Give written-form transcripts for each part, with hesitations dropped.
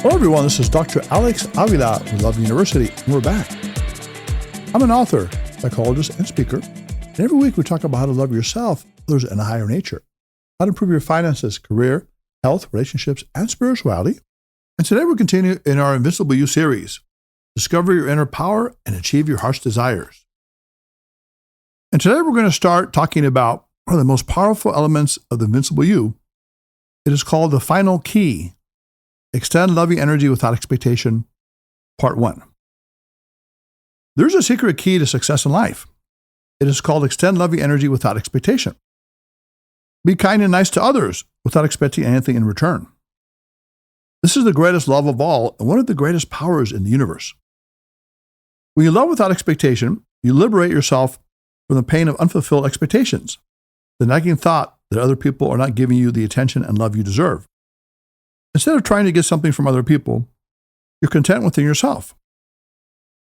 Hello, everyone. This is Dr. Alex Avila with Love University, and we're back. I'm an author, psychologist, and speaker. And every week we talk about how to love yourself, others, and a higher nature, how to improve your finances, career, health, relationships, and spirituality. And today we continue in our Invincible You series, Discover Your Inner Power and Achieve Your Heart's Desires. And today we're going to start talking about one of the most powerful elements of the Invincible You. It is called the final key. Extend loving energy without expectation, part 1. There's a secret key to success in life. It is called extend loving energy without expectation. Be kind and nice to others without expecting anything in return. This is the greatest love of all and one of the greatest powers in the universe. When you love without expectation, you liberate yourself from the pain of unfulfilled expectations, the nagging thought that other people are not giving you the attention and love you deserve. Instead of trying to get something from other people, you're content within yourself.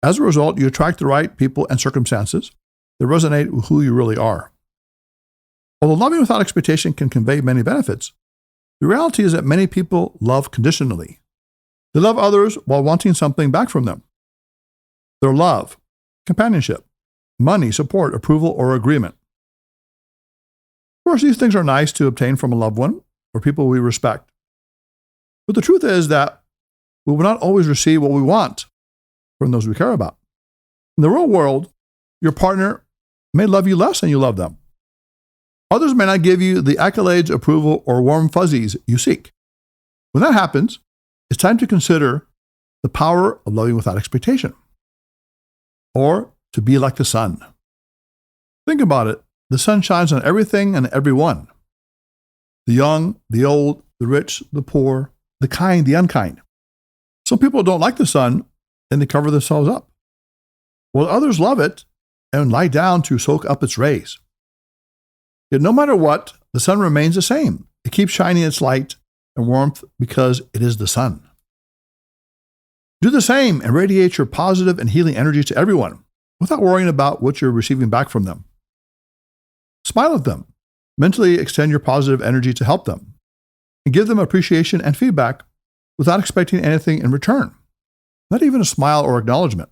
As a result, you attract the right people and circumstances that resonate with who you really are. Although loving without expectation can convey many benefits, the reality is that many people love conditionally. They love others while wanting something back from them. Their love, companionship, money, support, approval, or agreement. Of course, these things are nice to obtain from a loved one or people we respect. But the truth is that we will not always receive what we want from those we care about. In the real world, your partner may love you less than you love them. Others may not give you the accolades, approval, or warm fuzzies you seek. When that happens, it's time to consider the power of loving without expectation, or to be like the sun. Think about it. The sun shines on everything and everyone. The young, the old, the rich, the poor, the kind, the unkind. Some people don't like the sun and they cover themselves up, while others love it and lie down to soak up its rays. Yet no matter what, the sun remains the same. It keeps shining its light and warmth because it is the sun. Do the same and radiate your positive and healing energy to everyone without worrying about what you're receiving back from them. Smile at them. Mentally extend your positive energy to help them, and give them appreciation and feedback without expecting anything in return, not even a smile or acknowledgement.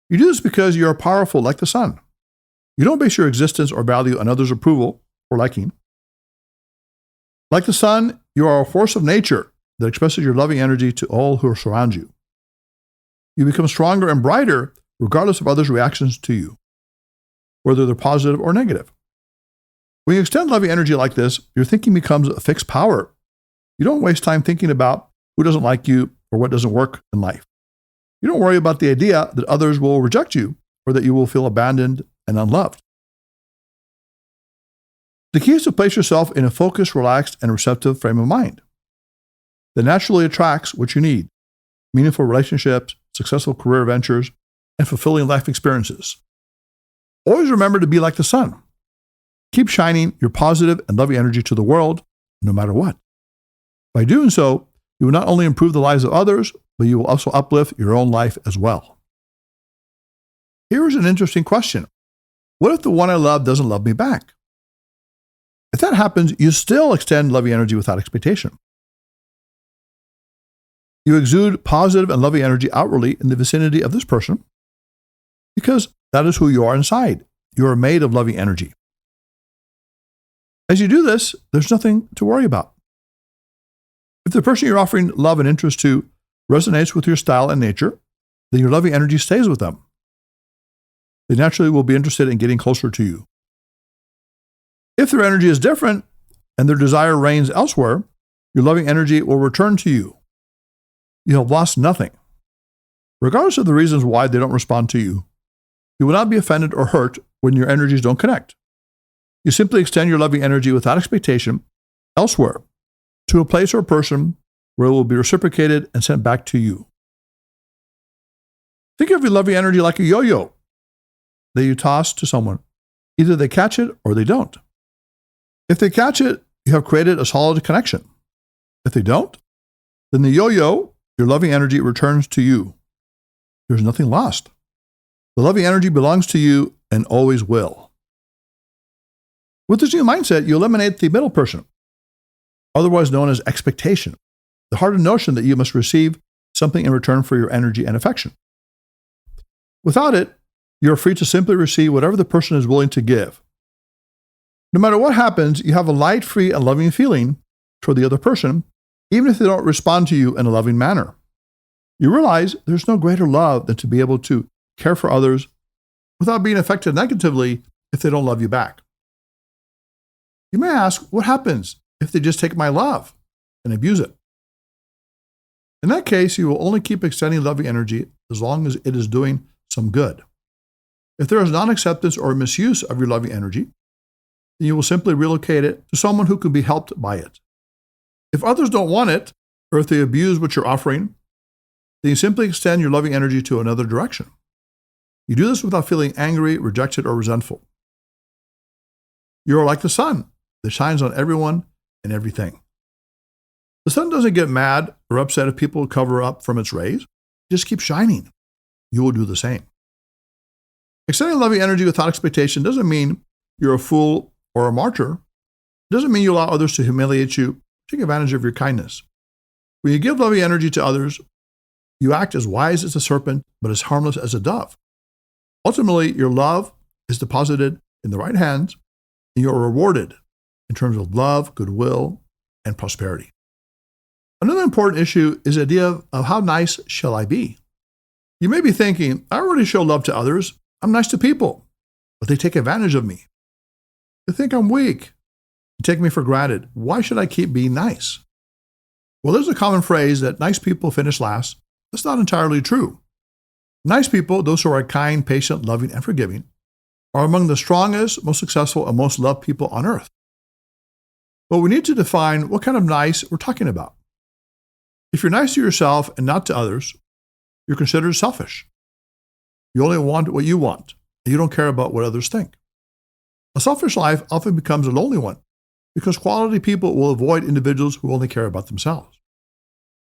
You do this because you are powerful like the sun. You don't base your existence or value on others' approval or liking. Like the sun, you are a force of nature that expresses your loving energy to all who surround you. You become stronger and brighter regardless of others' reactions to you, whether they're positive or negative. When you extend loving energy like this, your thinking becomes a fixed power. You don't waste time thinking about who doesn't like you or what doesn't work in life. You don't worry about the idea that others will reject you or that you will feel abandoned and unloved. The key is to place yourself in a focused, relaxed, and receptive frame of mind that naturally attracts what you need: meaningful relationships, successful career ventures, and fulfilling life experiences. Always remember to be like the sun. Keep shining your positive and loving energy to the world, no matter what. By doing so, you will not only improve the lives of others, but you will also uplift your own life as well. Here is an interesting question. What if the one I love doesn't love me back? If that happens, you still extend loving energy without expectation. You exude positive and loving energy outwardly in the vicinity of this person because that is who you are inside. You are made of loving energy. As you do this, there's nothing to worry about. If the person you're offering love and interest to resonates with your style and nature, then your loving energy stays with them. They naturally will be interested in getting closer to you. If their energy is different and their desire reigns elsewhere, your loving energy will return to you. You have lost nothing. Regardless of the reasons why they don't respond to you, you will not be offended or hurt when your energies don't connect. You simply extend your loving energy without expectation elsewhere to a place or person where it will be reciprocated and sent back to you. Think of your loving energy like a yo-yo that you toss to someone. Either they catch it or they don't. If they catch it, you have created a solid connection. If they don't, then the yo-yo, your loving energy, returns to you. There's nothing lost. The loving energy belongs to you and always will. With this new mindset, you eliminate the middle person, otherwise known as expectation. the hardened notion that you must receive something in return for your energy and affection. Without it, you are free to simply receive whatever the person is willing to give. No matter what happens, you have a light, free, and loving feeling toward the other person, even if they don't respond to you in a loving manner. You realize there's no greater love than to be able to care for others without being affected negatively if they don't love you back. You may ask, what happens if they just take my love and abuse it? In that case, you will only keep extending loving energy as long as it is doing some good. If there is non-acceptance or misuse of your loving energy, then you will simply relocate it to someone who can be helped by it. If others don't want it, or if they abuse what you're offering, then you simply extend your loving energy to another direction. You do this without feeling angry, rejected, or resentful. You are like the sun that shines on everyone and everything. The sun doesn't get mad or upset if people cover up from its rays. It just keeps shining. You will do the same. Extending loving energy without expectation doesn't mean you're a fool or a martyr. It doesn't mean you allow others to humiliate you, take advantage of your kindness. When you give loving energy to others, you act as wise as a serpent, but as harmless as a dove. Ultimately, your love is deposited in the right hands, and you are rewarded in terms of love, goodwill, and prosperity. Another important issue is the idea of how nice shall I be? You may be thinking, I already show love to others. I'm nice to people, but they take advantage of me. They think I'm weak. They take me for granted. Why should I keep being nice? Well, there's a common phrase that nice people finish last. That's not entirely true. Nice people, those who are kind, patient, loving, and forgiving, are among the strongest, most successful, and most loved people on earth. But we need to define what kind of nice we're talking about. If you're nice to yourself and not to others, you're considered selfish. You only want what you want, and you don't care about what others think. A selfish life often becomes a lonely one because quality people will avoid individuals who only care about themselves.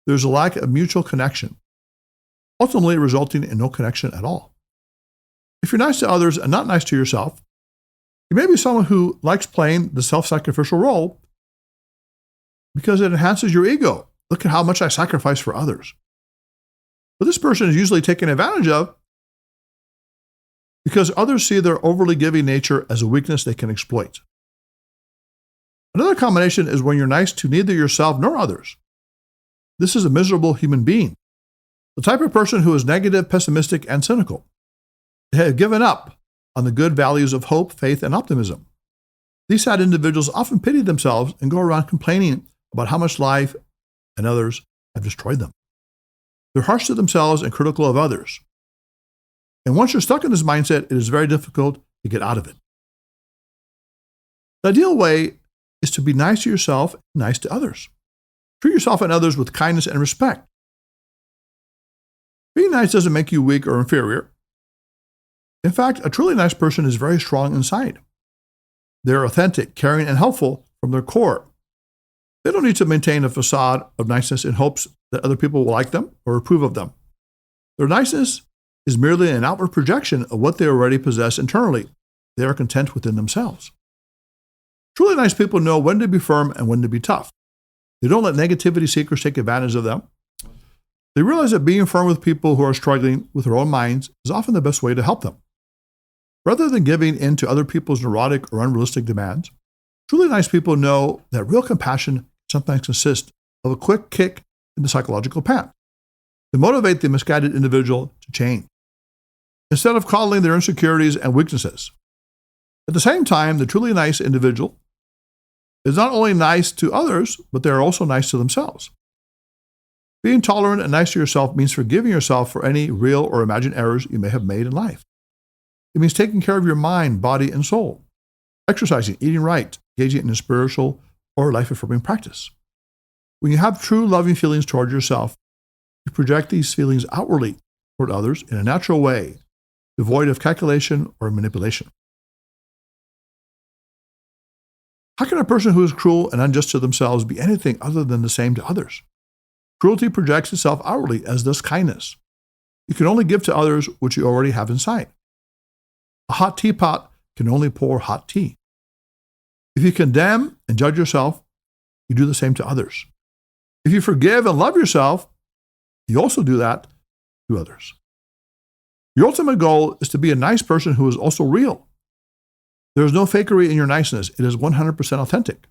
There's a lack of mutual connection, ultimately resulting in no connection at all. If you're nice to others and not nice to yourself, you may be someone who likes playing the self-sacrificial role because it enhances your ego. Look at how much I sacrifice for others. But this person is usually taken advantage of because others see their overly giving nature as a weakness they can exploit. Another combination is when you're nice to neither yourself nor others. This is a miserable human being, the type of person who is negative, pessimistic, and cynical. They have given up on the good values of hope, faith, and optimism. These sad individuals often pity themselves and go around complaining about how much life and others have destroyed them. They're harsh to themselves and critical of others. And once you're stuck in this mindset, it is very difficult to get out of it. The ideal way is to be nice to yourself and nice to others. Treat yourself and others with kindness and respect. Being nice doesn't make you weak or inferior. In fact, a truly nice person is very strong inside. They're authentic, caring, and helpful from their core. They don't need to maintain a facade of niceness in hopes that other people will like them or approve of them. Their niceness is merely an outward projection of what they already possess internally. They are content within themselves. Truly nice people know when to be firm and when to be tough. They don't let negativity seekers take advantage of them. They realize that being firm with people who are struggling with their own minds is often the best way to help them. Rather than giving in to other people's neurotic or unrealistic demands, truly nice people know that real compassion sometimes consists of a quick kick in the psychological pants to motivate the misguided individual to change, instead of coddling their insecurities and weaknesses. At the same time, the truly nice individual is not only nice to others, but they are also nice to themselves. Being tolerant and nice to yourself means forgiving yourself for any real or imagined errors you may have made in life. It means taking care of your mind, body, and soul, exercising, eating right, engaging in a spiritual or life-affirming practice. When you have true loving feelings toward yourself, you project these feelings outwardly toward others in a natural way, devoid of calculation or manipulation. How can a person who is cruel and unjust to themselves be anything other than the same to others? Cruelty projects itself outwardly, as does kindness. You can only give to others what you already have inside. A hot teapot can only pour hot tea. If you condemn and judge yourself, you do the same to others. If you forgive and love yourself, you also do that to others. Your ultimate goal is to be a nice person who is also real. There is no fakery in your niceness. It is 100% authentic.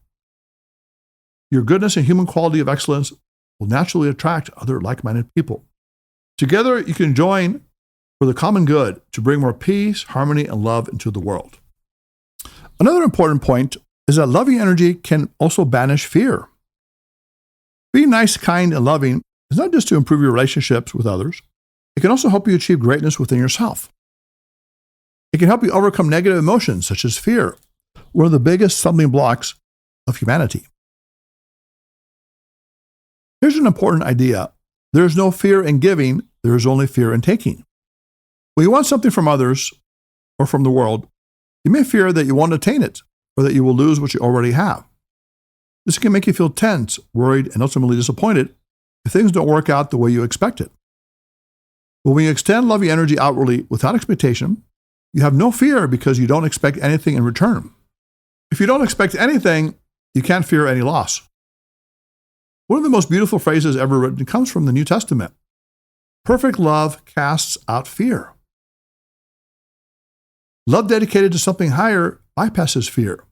Your goodness and human quality of excellence will naturally attract other like-minded people. Together, you can join for the common good to bring more peace, harmony, and love into the world. Another important point is that loving energy can also banish fear. Being nice, kind, and loving is not just to improve your relationships with others. It can also help you achieve greatness within yourself. It can help you overcome negative emotions such as fear, one of the biggest stumbling blocks of humanity. Here's an important idea. There is no fear in giving, there is only fear in taking. When you want something from others or from the world, you may fear that you won't attain it or that you will lose what you already have. This can make you feel tense, worried, and ultimately disappointed if things don't work out the way you expected. But when you extend loving energy outwardly without expectation, you have no fear because you don't expect anything in return. If you don't expect anything, you can't fear any loss. One of the most beautiful phrases ever written comes from the New Testament. Perfect love casts out fear. Love dedicated to something higher bypasses fear.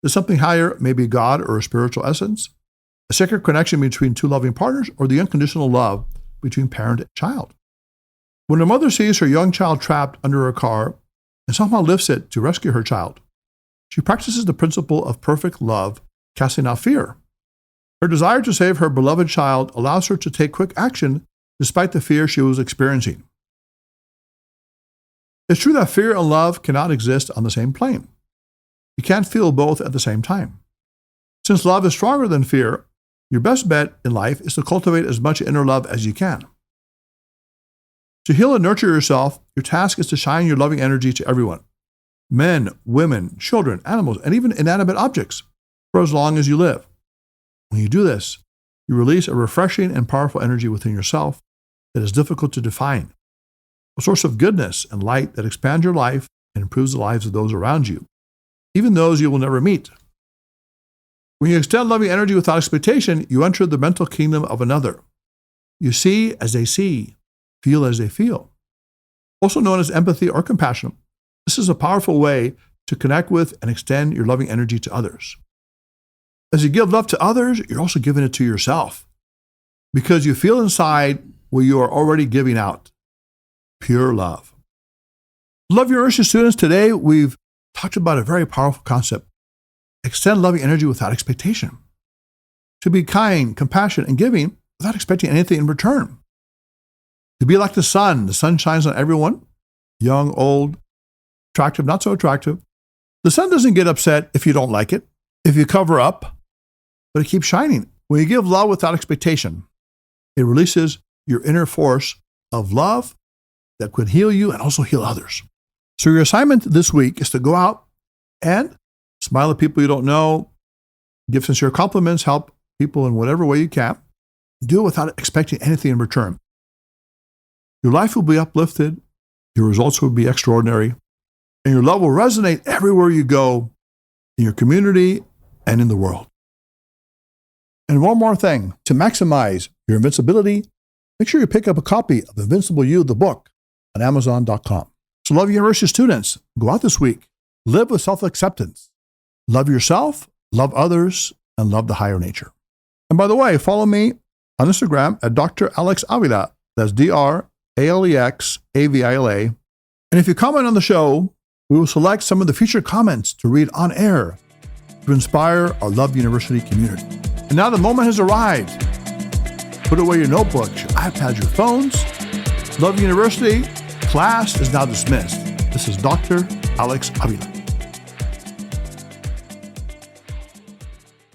The something higher may be God or a spiritual essence, a sacred connection between two loving partners, or the unconditional love between parent and child. When a mother sees her young child trapped under a car and somehow lifts it to rescue her child, she practices the principle of perfect love, casting out fear. Her desire to save her beloved child allows her to take quick action despite the fear she was experiencing. It's true that fear and love cannot exist on the same plane. You can't feel both at the same time. Since love is stronger than fear, your best bet in life is to cultivate as much inner love as you can. To heal and nurture yourself, your task is to shine your loving energy to everyone. Men, women, children, animals, and even inanimate objects, for as long as you live. When you do this, you release a refreshing and powerful energy within yourself that is difficult to define, a source of goodness and light that expands your life and improves the lives of those around you, even those you will never meet. When you extend loving energy without expectation, you enter the mental kingdom of another. You see as they see, feel as they feel. Also known as empathy or compassion, this is a powerful way to connect with and extend your loving energy to others. As you give love to others, you're also giving it to yourself, because you feel inside what you are already giving out, pure love. Love Your Nurture students, today we've talked about a very powerful concept. Extend loving energy without expectation. To be kind, compassionate, and giving without expecting anything in return. To be like the sun shines on everyone, young, old, attractive, not so attractive. The sun doesn't get upset if you don't like it, if you cover up, but it keeps shining. When you give love without expectation, it releases your inner force of love that could heal you and also heal others. So your assignment this week is to go out and smile at people you don't know, give sincere compliments, help people in whatever way you can. Do it without expecting anything in return. Your life will be uplifted, your results will be extraordinary, and your love will resonate everywhere you go, in your community and in the world. And one more thing, to maximize your invincibility, make sure you pick up a copy of Invincible You, the book, on Amazon.com. So Love University students, go out this week, live with self-acceptance, love yourself, love others, and love the higher nature. And by the way, follow me on Instagram at Dr. Alex Avila. That's DrAlexAvila. And if you comment on the show, we will select some of the featured comments to read on air to inspire our Love University community. And now the moment has arrived. Put away your notebooks, your iPads, your phones. Love University class is now dismissed. This is Dr. Alex Avila.